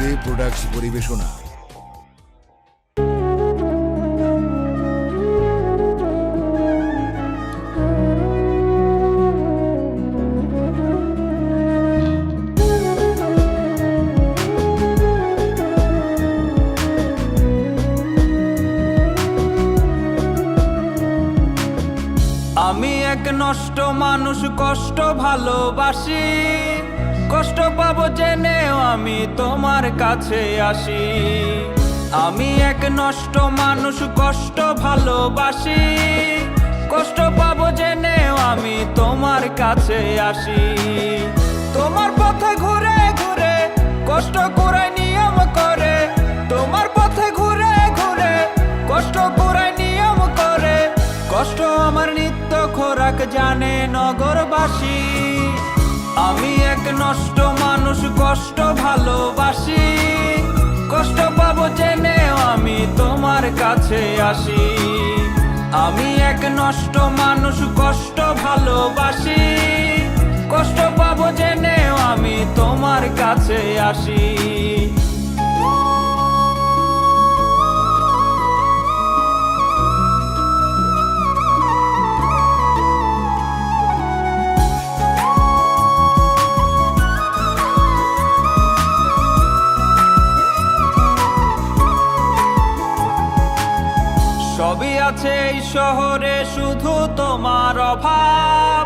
J products পরিবেশনা। আমি এক নষ্ট মানুষ, কষ্ট ভালোবাসি, কষ্ট পাবো জেনেও আমি তোমার কাছে আসি। আমি এক নষ্ট মানুষ, কষ্ট ভালোবাসি, কষ্ট পাবো জেনেও আমি তোমার কাছে আসি। তোমার পথে ঘুরে ঘুরে কষ্ট করে নিয়ম করে, তোমার পথে ঘুরে ঘুরে কষ্ট করে নিয়ম করে, কষ্ট আমার নিত্য খোরাক জানে নগরবাসী। আমি এক নষ্ট মানুষ, কষ্ট ভালোবাসি, কষ্ট পাবো জেনেও আমি তোমার কাছে আসি। আমি এক নষ্ট মানুষ, কষ্ট ভালোবাসি, কষ্ট পাবো জেনেও আমি তোমার কাছে আসি। সবই আছে এই শহরে, শুধু তোমার অভাব,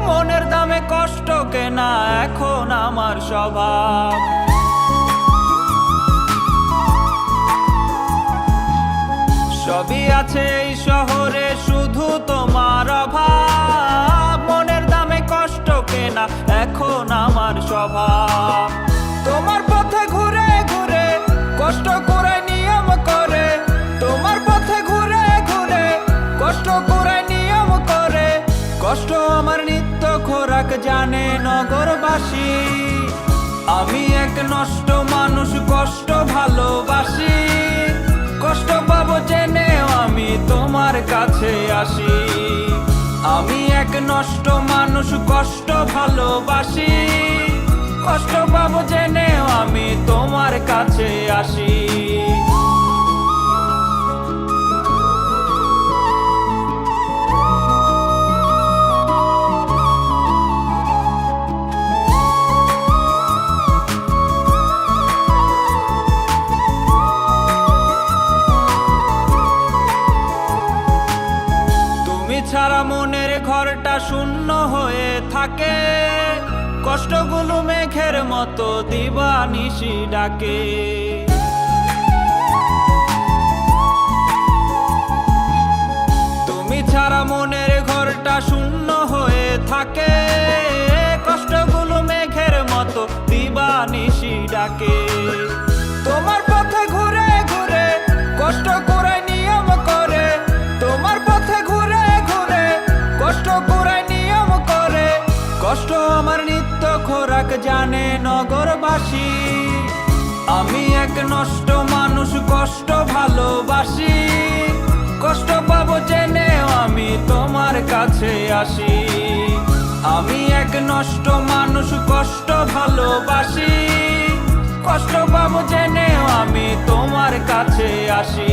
মনের দামে কষ্ট কেনা এখন আমার স্বভাব। সবই আছে এই শহরে, শুধু তোমার অভাব, মনের দামে কষ্ট কেনা এখন আমার স্বভাব। তোমার পথে ঘুরে ঘুরে কষ্ট করে নিয়ম করে, তোমার পথে ঘুরে ঘুরে কষ্ট করে নিয়ম করে, কষ্ট আমার নিত্য খোরাক জানে নগরবাসী। আমি এক নষ্ট মানুষ, কষ্ট ভালোবাসি, কষ্ট পাবো জেনেও আমি তোমার কাছে আসি। আমি এক নষ্ট মানুষ, কষ্ট ভালোবাসি, কষ্ট পাবো জেনেও আমি তোমার কাছে আসি। ছাড়া মনের ঘরটা শূন্য হয়ে থাকে, কষ্টগুলো মেঘের মতো দিবানিশি ডাকে। তুমি ছাড়া মনের ঘরটা শূন্য হয়ে থাকে, কষ্টগুলো মেঘের মতো দিবানিশি ডাকে। তোমার পথে ঘুরে ঘুরে কষ্ট করে নিয়ম করে, তোমার পথে ঘুরে ঘুরে কষ্ট করে নিয়ম করে, কষ্ট আমার নিত্য খোরাক জানে নগরবাসী। আমি এক নষ্ট মানুষ, কষ্ট ভালোবাসি, কষ্ট পাবো জেনেও আমি তোমার কাছে আসি। আমি এক নষ্ট মানুষ, কষ্ট ভালোবাসি, কষ্ট পাবো জেনেও আমি তোমার কাছে আসি।